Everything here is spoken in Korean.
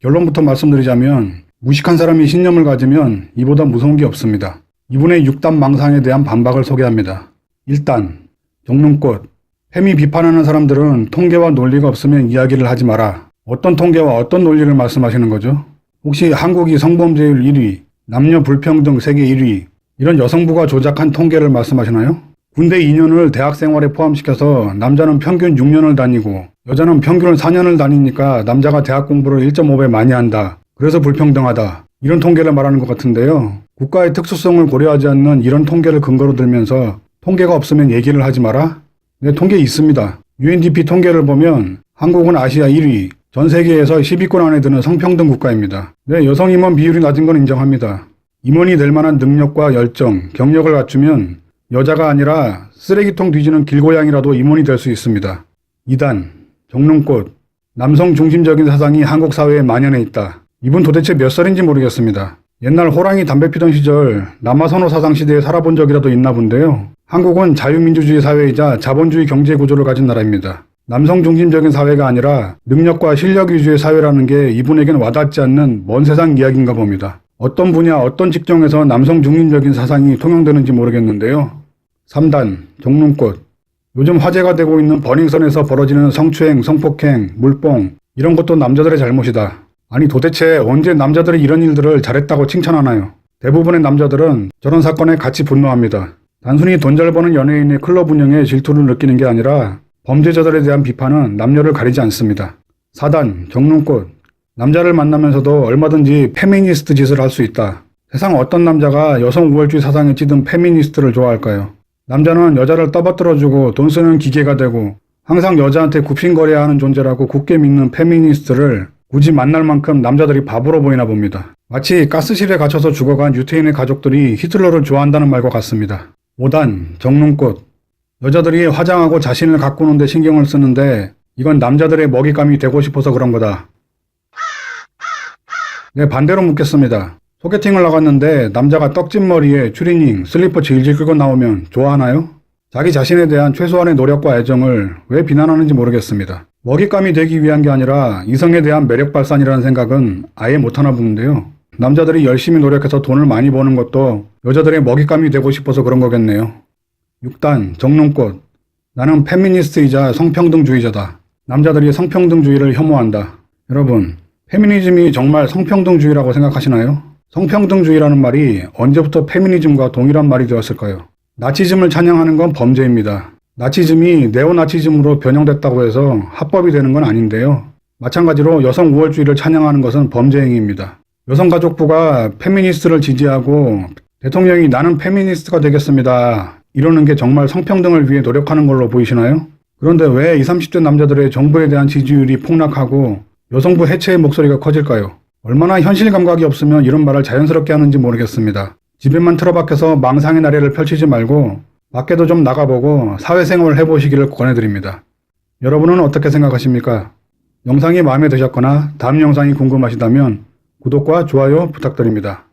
결론부터 말씀드리자면 무식한 사람이 신념을 가지면 이보다 무서운 게 없습니다. 이분의 6단 망상에 대한 반박을 소개합니다. 1단, 정론꽃. 팸이 비판하는 사람들은 통계와 논리가 없으면 이야기를 하지 마라. 어떤 통계와 어떤 논리를 말씀하시는 거죠? 혹시 한국이 성범죄율 1위, 남녀 불평등 세계 1위, 이런 여성부가 조작한 통계를 말씀하시나요? 군대 2년을 대학 생활에 포함시켜서 남자는 평균 6년을 다니고 여자는 평균 4년을 다니니까 남자가 대학 공부를 1.5배 많이 한다. 그래서 불평등하다. 이런 통계를 말하는 것 같은데요. 국가의 특수성을 고려하지 않는 이런 통계를 근거로 들면서 통계가 없으면 얘기를 하지 마라? 네, 통계 있습니다. UNDP 통계를 보면 한국은 아시아 1위, 전 세계에서 10위권 안에 드는 성평등 국가입니다. 네, 여성 임원 비율이 낮은 건 인정합니다. 임원이 될 만한 능력과 열정, 경력을 갖추면 여자가 아니라 쓰레기통 뒤지는 길고양이라도 임원이 될 수 있습니다. 2단, 정론꽃. 남성 중심적인 사상이 한국 사회에 만연해 있다. 이분 도대체 몇 살인지 모르겠습니다. 옛날 호랑이 담배 피던 시절 남아선호 사상 시대에 살아본 적이라도 있나 본데요. 한국은 자유민주주의 사회이자 자본주의 경제 구조를 가진 나라입니다. 남성 중심적인 사회가 아니라 능력과 실력 위주의 사회라는 게 이분에겐 와닿지 않는 먼 세상 이야기인가 봅니다. 어떤 분야, 어떤 직종에서 남성 중심적인 사상이 통용되는지 모르겠는데요. 3단, 정론꽃. 요즘 화제가 되고 있는 버닝썬에서 벌어지는 성추행, 성폭행, 물뽕, 이런 것도 남자들의 잘못이다. 아니 도대체 언제 남자들이 이런 일들을 잘했다고 칭찬하나요? 대부분의 남자들은 저런 사건에 같이 분노합니다. 단순히 돈 잘 버는 연예인의 클럽 운영에 질투를 느끼는 게 아니라 범죄자들에 대한 비판은 남녀를 가리지 않습니다. 4단, 정론꽃. 남자를 만나면서도 얼마든지 페미니스트 짓을 할 수 있다. 세상 어떤 남자가 여성 우월주의 사상에 찌든 페미니스트를 좋아할까요? 남자는 여자를 떠받들어주고 돈 쓰는 기계가 되고 항상 여자한테 굽신거려야 하는 존재라고 굳게 믿는 페미니스트를 굳이 만날 만큼 남자들이 바보로 보이나 봅니다. 마치 가스실에 갇혀서 죽어간 유태인의 가족들이 히틀러를 좋아한다는 말과 같습니다. 5단, 정론꽃. 여자들이 화장하고 자신을 가꾸는 데 신경을 쓰는데 이건 남자들의 먹잇감이 되고 싶어서 그런 거다. 네, 반대로 묻겠습니다. 소개팅을 나갔는데 남자가 떡진 머리에 추리닝, 슬리퍼 질질 끌고 나오면 좋아하나요? 자기 자신에 대한 최소한의 노력과 애정을 왜 비난하는지 모르겠습니다. 먹잇감이 되기 위한 게 아니라 이성에 대한 매력 발산이라는 생각은 아예 못하나 보는데요. 남자들이 열심히 노력해서 돈을 많이 버는 것도 여자들의 먹잇감이 되고 싶어서 그런 거겠네요. 6단, 정론꽃. 나는 페미니스트이자 성평등주의자다. 남자들이 성평등주의를 혐오한다. 여러분, 페미니즘이 정말 성평등주의라고 생각하시나요? 성평등주의라는 말이 언제부터 페미니즘과 동일한 말이 되었을까요? 나치즘을 찬양하는 건 범죄입니다. 나치즘이 네오나치즘으로 변형됐다고 해서 합법이 되는 건 아닌데요. 마찬가지로 여성 우월주의를 찬양하는 것은 범죄 행위입니다. 여성가족부가 페미니스트를 지지하고 대통령이 나는 페미니스트가 되겠습니다. 이러는 게 정말 성평등을 위해 노력하는 걸로 보이시나요? 그런데 왜 20, 30대 남자들의 정부에 대한 지지율이 폭락하고 여성부 해체의 목소리가 커질까요? 얼마나 현실 감각이 없으면 이런 말을 자연스럽게 하는지 모르겠습니다. 집에만 틀어박혀서 망상의 나래를 펼치지 말고 밖에도 좀 나가보고 사회생활을 해보시기를 권해드립니다. 여러분은 어떻게 생각하십니까? 영상이 마음에 드셨거나 다음 영상이 궁금하시다면 구독과 좋아요 부탁드립니다.